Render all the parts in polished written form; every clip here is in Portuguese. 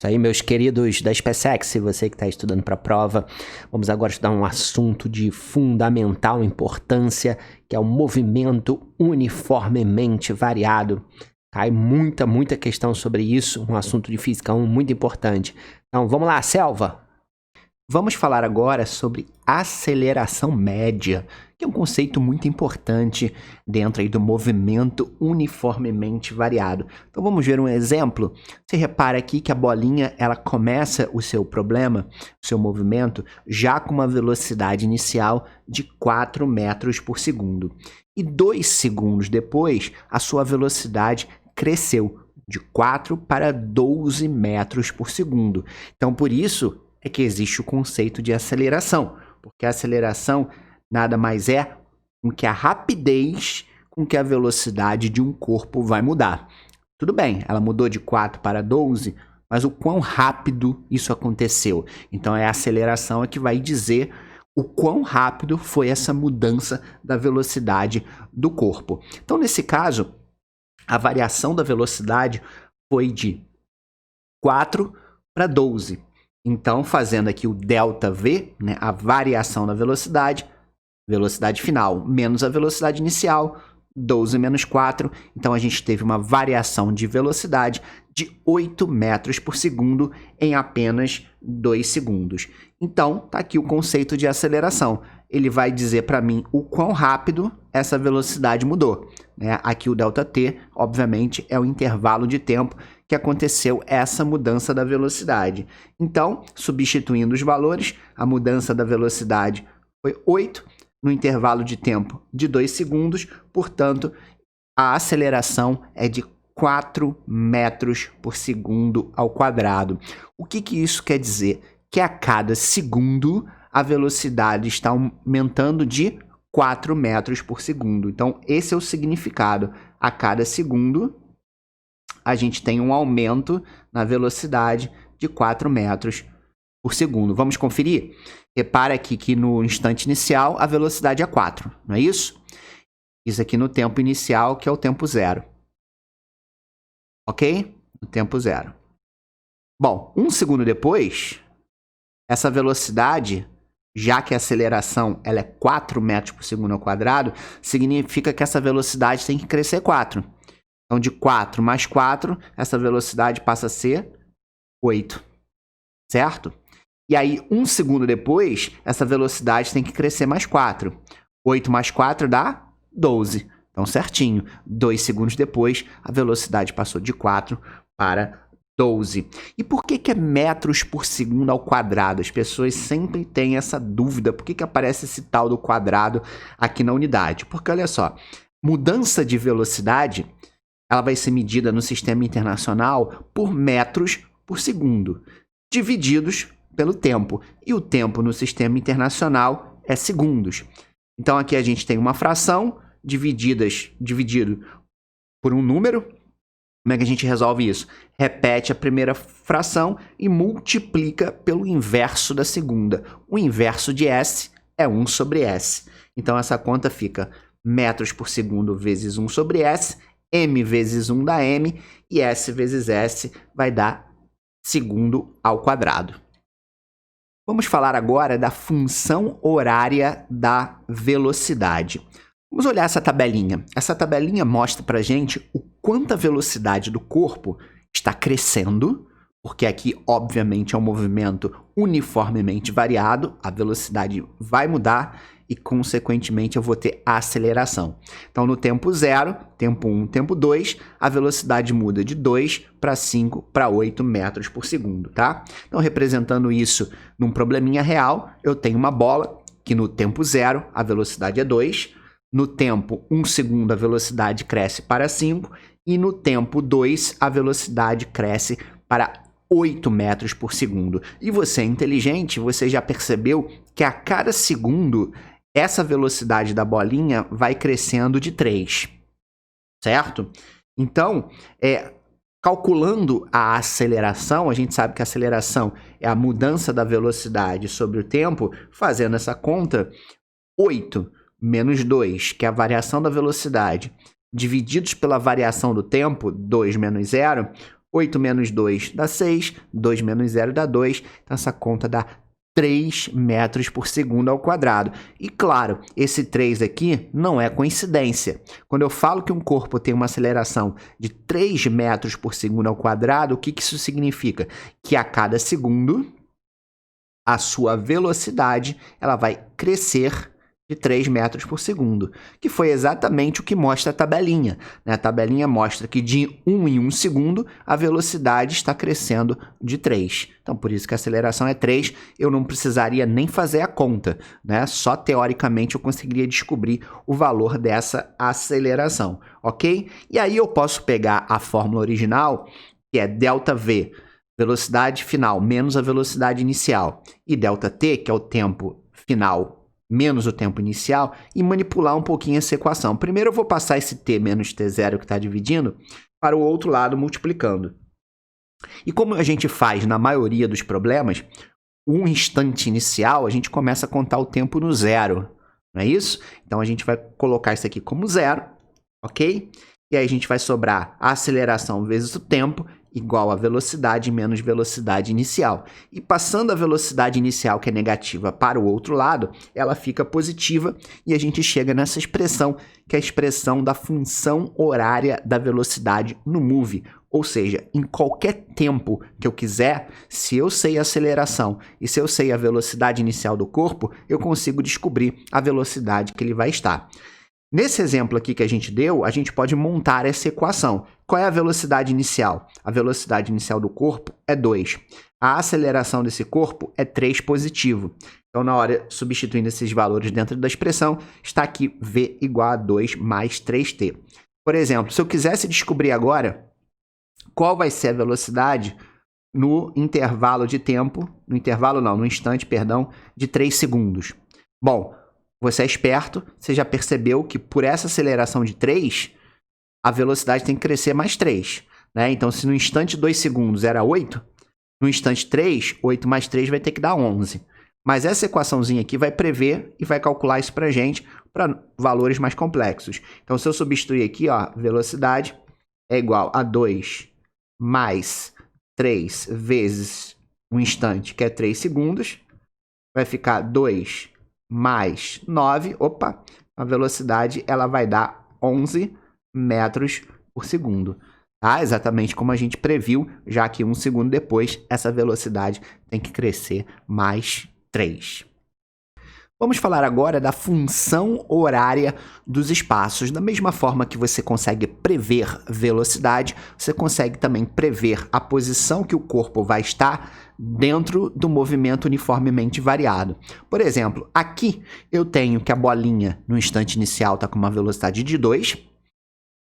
Isso aí, meus queridos da SpaceX, você que está estudando para a prova, vamos agora estudar um assunto de fundamental importância, que é o movimento uniformemente variado. Cai muita questão sobre isso, um assunto de Física 1 muito importante. Então, vamos lá, Selva! Vamos falar agora sobre aceleração média, que é um conceito muito importante dentro aí do movimento uniformemente variado. Então vamos ver um exemplo. Você repara aqui que a bolinha ela começa o seu problema, o seu movimento, já com uma velocidade inicial de 4 metros por segundo. E 2 segundos depois, a sua velocidade cresceu de 4 para 12 metros por segundo. Então por isso é que existe o conceito de aceleração, porque a aceleração nada mais é do que a rapidez com que a velocidade de um corpo vai mudar. Tudo bem, ela mudou de 4 para 12, mas o quão rápido isso aconteceu? Então é a aceleração que vai dizer o quão rápido foi essa mudança da velocidade do corpo. Então nesse caso, a variação da velocidade foi de 4 para 12. Então, fazendo aqui o ΔV, né, a variação da velocidade final menos a velocidade inicial, 12 menos 4. Então, a gente teve uma variação de velocidade de 8 metros por segundo em apenas 2 segundos. Então, está aqui o conceito de aceleração. Ele vai dizer para mim o quão rápido essa velocidade mudou, né? Aqui o ΔT, obviamente, é o intervalo de tempo que aconteceu essa mudança da velocidade. Então, substituindo os valores, a mudança da velocidade foi 8 no intervalo de tempo de 2 segundos, portanto, a aceleração é de 4 metros por segundo ao quadrado. O que isso quer dizer? Que a cada segundo a velocidade está aumentando de 4 metros por segundo. Então, esse é o significado. A cada segundo, a gente tem um aumento na velocidade de 4 metros por segundo. Vamos conferir? Repara aqui que no instante inicial, a velocidade é 4, não é isso? Isso aqui no tempo inicial, que é o tempo zero. Ok? No tempo zero. Bom, 1 segundo depois, essa velocidade, já que a aceleração ela é 4 metros por segundo ao quadrado, significa que essa velocidade tem que crescer 4. Então, de 4 mais 4, essa velocidade passa a ser 8, certo? E aí, 1 segundo depois, essa velocidade tem que crescer mais 4. 8 mais 4 dá 12. Então, certinho. 2 segundos depois, a velocidade passou de 4 para 12. E por que é metros por segundo ao quadrado? As pessoas sempre têm essa dúvida. Por que aparece esse tal do quadrado aqui na unidade? Porque, olha só, mudança de velocidade ela vai ser medida no sistema internacional por metros por segundo, divididos pelo tempo. E o tempo no sistema internacional é segundos. Então, aqui a gente tem uma fração dividido por um número. Como é que a gente resolve isso? Repete a primeira fração e multiplica pelo inverso da segunda. O inverso de S é 1 sobre S. Então, essa conta fica metros por segundo vezes 1 sobre S, m vezes 1 dá m, e s vezes s vai dar segundo ao quadrado. Vamos falar agora da função horária da velocidade. Vamos olhar essa tabelinha. Essa tabelinha mostra para a gente o quanto a velocidade do corpo está crescendo, porque aqui, obviamente, é um movimento uniformemente variado, a velocidade vai mudar e, consequentemente, eu vou ter a aceleração. Então, no tempo 0, tempo 1, tempo 2, a velocidade muda de 2 para 5 para 8 metros por segundo, tá? Então, representando isso num probleminha real, eu tenho uma bola que no tempo 0 a velocidade é 2, no tempo 1 segundo a velocidade cresce para 5 e no tempo 2 a velocidade cresce para 8 metros por segundo. E você é inteligente, você já percebeu que a cada segundo essa velocidade da bolinha vai crescendo de 3, certo? Então, calculando a aceleração, a gente sabe que a aceleração é a mudança da velocidade sobre o tempo, fazendo essa conta, 8 menos 2, que é a variação da velocidade, divididos pela variação do tempo, 2 menos 0, 8 menos 2 dá 6, 2 menos 0 dá 2, então essa conta dá 3 metros por segundo ao quadrado. E claro, esse 3 aqui não é coincidência. Quando eu falo que um corpo tem uma aceleração de 3 metros por segundo ao quadrado, o que isso significa? Que a cada segundo, a sua velocidade ela vai crescer de 3 metros por segundo, que foi exatamente o que mostra a tabelinha, né? A tabelinha mostra que de 1 em 1 segundo, a velocidade está crescendo de 3. Então, por isso que a aceleração é 3, eu não precisaria nem fazer a conta, né? Só teoricamente eu conseguiria descobrir o valor dessa aceleração, ok? E aí eu posso pegar a fórmula original, que é ΔV, velocidade final menos a velocidade inicial, e ΔT, que é o tempo final menos o tempo inicial, e manipular um pouquinho essa equação. Primeiro eu vou passar esse t menos t0 que está dividindo para o outro lado multiplicando. E como a gente faz na maioria dos problemas, um instante inicial, a gente começa a contar o tempo no zero, não é isso? Então a gente vai colocar isso aqui como zero, ok? E aí a gente vai sobrar a aceleração vezes o tempo, igual a velocidade menos velocidade inicial. E passando a velocidade inicial, que é negativa, para o outro lado, ela fica positiva e a gente chega nessa expressão, que é a expressão da função horária da velocidade no move. Ou seja, em qualquer tempo que eu quiser, se eu sei a aceleração e se eu sei a velocidade inicial do corpo, eu consigo descobrir a velocidade que ele vai estar. Nesse exemplo aqui que a gente deu, a gente pode montar essa equação. Qual é a velocidade inicial? A velocidade inicial do corpo é 2. A aceleração desse corpo é 3 positivo. Então, na hora, substituindo esses valores dentro da expressão, está aqui V igual a 2 mais 3t. Por exemplo, se eu quisesse descobrir agora qual vai ser a velocidade no intervalo de tempo, no instante, de 3 segundos. Bom, você é esperto, você já percebeu que por essa aceleração de 3, a velocidade tem que crescer mais 3. Né? Então, se no instante 2 segundos era 8, no instante 3, 8 mais 3 vai ter que dar 11. Mas essa equaçãozinha aqui vai prever e vai calcular isso para a gente para valores mais complexos. Então, se eu substituir aqui, ó, velocidade é igual a 2 mais 3 vezes um instante, que é 3 segundos, vai ficar 2 mais 9, a velocidade ela vai dar 11 metros por segundo. Tá? Exatamente como a gente previu, já que 1 segundo depois, essa velocidade tem que crescer mais 3. Vamos falar agora da função horária dos espaços. Da mesma forma que você consegue prever velocidade, você consegue também prever a posição que o corpo vai estar dentro do movimento uniformemente variado. Por exemplo, aqui eu tenho que a bolinha no instante inicial está com uma velocidade de 2.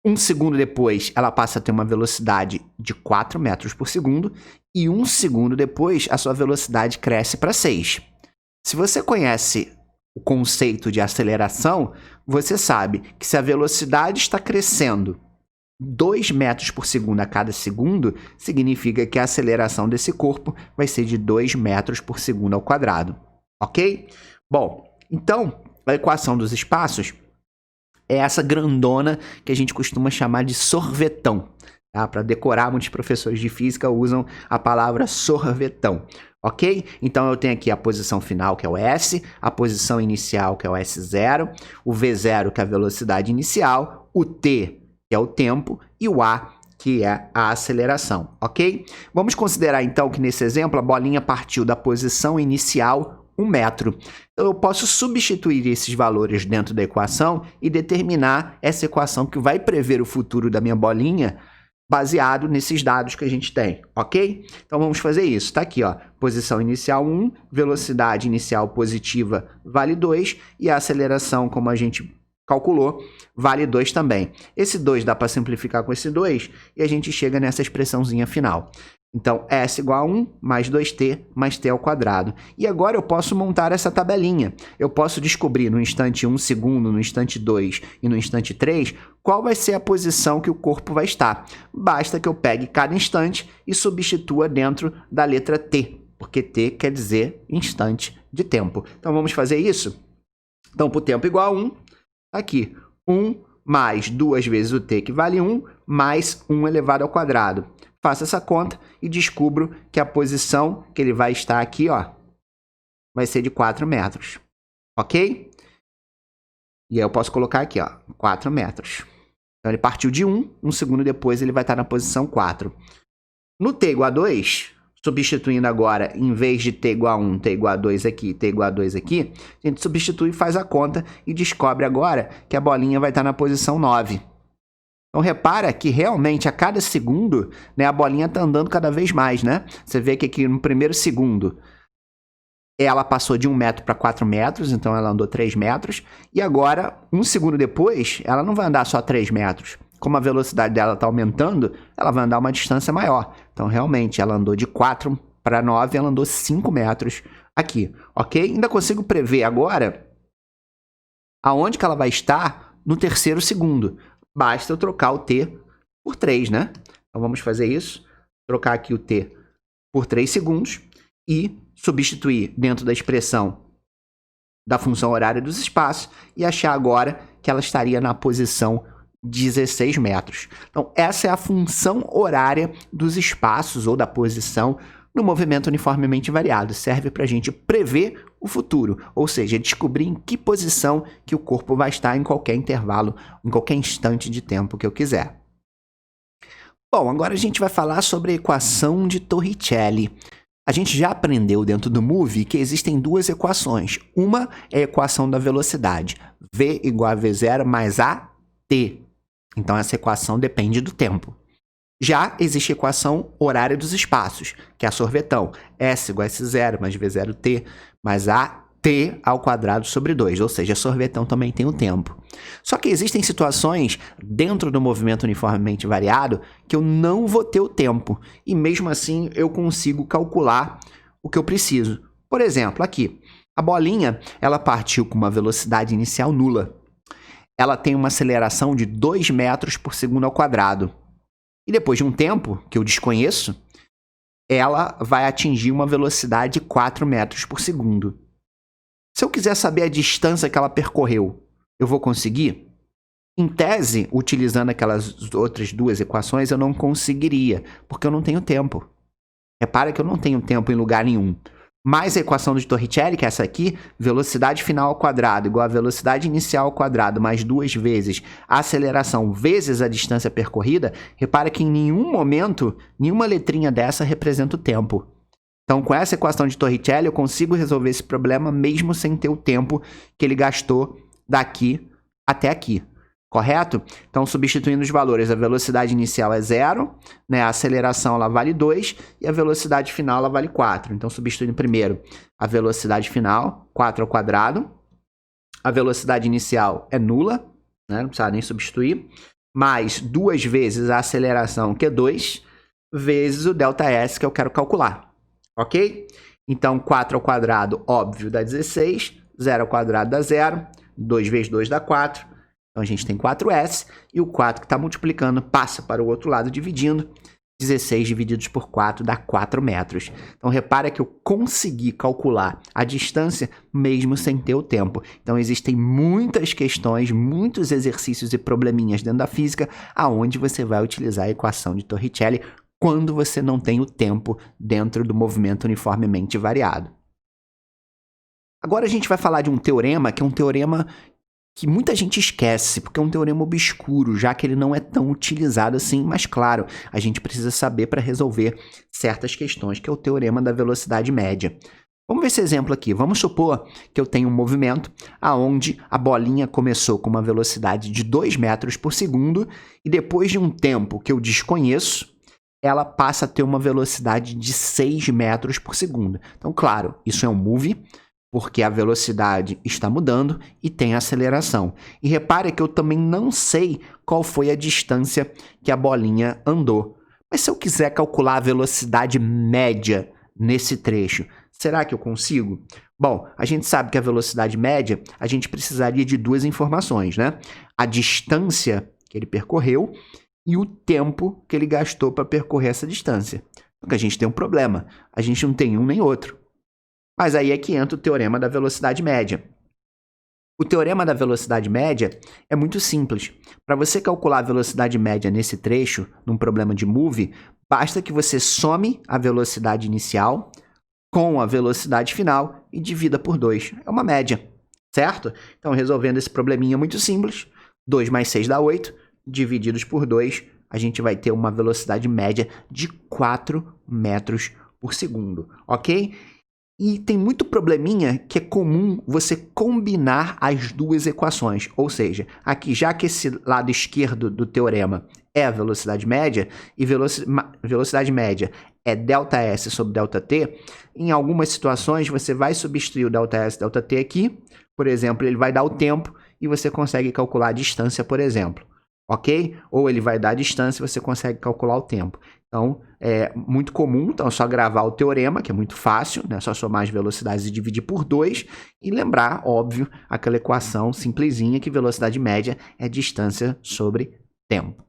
1 segundo depois, ela passa a ter uma velocidade de 4 metros por segundo. E 1 segundo depois, a sua velocidade cresce para 6. Se você conhece o conceito de aceleração, você sabe que se a velocidade está crescendo 2 metros por segundo a cada segundo, significa que a aceleração desse corpo vai ser de 2 metros por segundo ao quadrado. Ok? Bom, então, a equação dos espaços é essa grandona que a gente costuma chamar de sorvetão. Tá? Para decorar, muitos professores de física usam a palavra sorvetão. Ok? Então, eu tenho aqui a posição final, que é o S, a posição inicial, que é o S0, o V0, que é a velocidade inicial, o T, que é o tempo, e o A, que é a aceleração, ok? Vamos considerar, então, que nesse exemplo, a bolinha partiu da posição inicial 1 metro. Então, eu posso substituir esses valores dentro da equação e determinar essa equação que vai prever o futuro da minha bolinha baseado nesses dados que a gente tem, ok? Então, vamos fazer isso. Está aqui, ó, posição inicial 1, velocidade inicial positiva vale 2 e a aceleração, como a gente calculou, vale 2 também. Esse 2 dá para simplificar com esse 2 e a gente chega nessa expressãozinha final. Então, S igual a 1 mais 2t mais t ao quadrado. E agora eu posso montar essa tabelinha. Eu posso descobrir no instante 1 segundo, no instante 2 e no instante 3 qual vai ser a posição que o corpo vai estar. Basta que eu pegue cada instante e substitua dentro da letra t, porque t quer dizer instante de tempo. Então, vamos fazer isso? Então, para o tempo igual a 1, aqui, 1 mais 2 vezes o t, que vale 1, mais 1 elevado ao quadrado. faço essa conta e descubro que a posição que ele vai estar aqui, ó, vai ser de 4 metros, ok? E aí eu posso colocar aqui, ó, 4 metros. Então ele partiu de 1, um segundo depois ele vai estar na posição 4. No t igual a 2, substituindo agora, em vez de t igual a 1, t igual a 2 aqui, t igual a 2 aqui, a gente substitui, faz a conta e descobre agora que a bolinha vai estar na posição 9. Então, repara que realmente a cada segundo, né, a bolinha está andando cada vez mais, né? Você vê que aqui no primeiro segundo ela passou de 1 metro para 4 metros, então ela andou 3 metros. E agora, um segundo depois, ela não vai andar só 3 metros. Como a velocidade dela está aumentando, ela vai andar uma distância maior. Então, realmente, ela andou de 4 para 9, ela andou 5 metros aqui, ok? Ainda consigo prever agora aonde que ela vai estar no terceiro segundo. Basta eu trocar o t por 3, né? Então, vamos fazer isso. Trocar aqui o t por 3 segundos e substituir dentro da expressão da função horária dos espaços e achar agora que ela estaria na posição 16 metros. Então, essa é a função horária dos espaços ou da posição no movimento uniformemente variado. Serve para a gente prever o futuro, ou seja, descobrir em que posição que o corpo vai estar em qualquer intervalo, em qualquer instante de tempo que eu quiser. Bom, agora a gente vai falar sobre a equação de Torricelli. A gente já aprendeu dentro do MOVE que existem duas equações. Uma é a equação da velocidade, V igual a V0 mais AT. Então, essa equação depende do tempo. Já existe a equação horária dos espaços, que é a sorvetão. S igual a S0 mais V0T mais AT ao quadrado sobre 2. Ou seja, a sorvetão também tem o tempo. Só que existem situações dentro do movimento uniformemente variado que eu não vou ter o tempo. E mesmo assim eu consigo calcular o que eu preciso. Por exemplo, aqui, a bolinha ela partiu com uma velocidade inicial nula. Ela tem uma aceleração de 2 metros por segundo ao quadrado. E depois de um tempo, que eu desconheço, ela vai atingir uma velocidade de 4 metros por segundo. Se eu quiser saber a distância que ela percorreu, eu vou conseguir? Em tese, utilizando aquelas outras duas equações, eu não conseguiria, porque eu não tenho tempo. Repara que eu não tenho tempo em lugar nenhum. Mais a equação de Torricelli, que é essa aqui, velocidade final ao quadrado igual a velocidade inicial ao quadrado mais 2 vezes a aceleração vezes a distância percorrida, repara que em nenhum momento, nenhuma letrinha dessa representa o tempo. Então, com essa equação de Torricelli, eu consigo resolver esse problema mesmo sem ter o tempo que ele gastou daqui até aqui. Correto? Então, substituindo os valores, a velocidade inicial é 0, né? A aceleração ela vale 2 e a velocidade final ela vale 4. Então, substituindo primeiro a velocidade final, 4 ao quadrado. A velocidade inicial é nula, né? Não precisa nem substituir. Mais 2 vezes a aceleração, que é 2, vezes o ΔS que eu quero calcular. Ok? Então, 4 ao quadrado, óbvio, dá 16. 0 ao quadrado dá 0. 2 vezes 2 dá 4. Então, a gente tem 4S. E o 4 que está multiplicando passa para o outro lado dividindo. 16 divididos por 4 dá 4 metros. Então, repara que eu consegui calcular a distância mesmo sem ter o tempo. Então, existem muitas questões, muitos exercícios e probleminhas dentro da física aonde você vai utilizar a equação de Torricelli quando você não tem o tempo dentro do movimento uniformemente variado. Agora a gente vai falar de um teorema, que é um teorema que muita gente esquece, porque é um teorema obscuro, já que ele não é tão utilizado assim, mas claro, a gente precisa saber para resolver certas questões, que é o teorema da velocidade média. Vamos ver esse exemplo aqui. Vamos supor que eu tenho um movimento onde a bolinha começou com uma velocidade de 2 metros por segundo e depois de um tempo que eu desconheço, ela passa a ter uma velocidade de 6 metros por segundo. Então, claro, isso é um move, porque a velocidade está mudando e tem aceleração. E repare que eu também não sei qual foi a distância que a bolinha andou. Mas se eu quiser calcular a velocidade média nesse trecho, será que eu consigo? Bom, a gente sabe que a velocidade média, a gente precisaria de duas informações, né? A distância que ele percorreu e o tempo que ele gastou para percorrer essa distância. Porque a gente tem um problema, a gente não tem um nem outro. Mas aí é que entra o teorema da velocidade média. O teorema da velocidade média é muito simples. Para você calcular a velocidade média nesse trecho, num problema de move, Basta que você some a velocidade inicial com a velocidade final e divida por 2. É uma média, certo? Então, resolvendo esse probleminha muito simples, 2 mais 6 dá 8, divididos por 2, a gente vai ter uma velocidade média de 4 metros por segundo, ok? E tem muito probleminha que é comum você combinar as duas equações. Ou seja, aqui, já que esse lado esquerdo do teorema é a velocidade média, e velocidade média é ΔS sobre ΔT, em algumas situações você vai substituir o ΔS e ΔT aqui, por exemplo, ele vai dar o tempo e você consegue calcular a distância, por exemplo, ok? Ou ele vai dar a distância e você consegue calcular o tempo. Então, é muito comum, então é só gravar o teorema, que é muito fácil, né? Só somar as velocidades e dividir por 2 e lembrar, óbvio, aquela equação simplesinha que velocidade média é distância sobre tempo.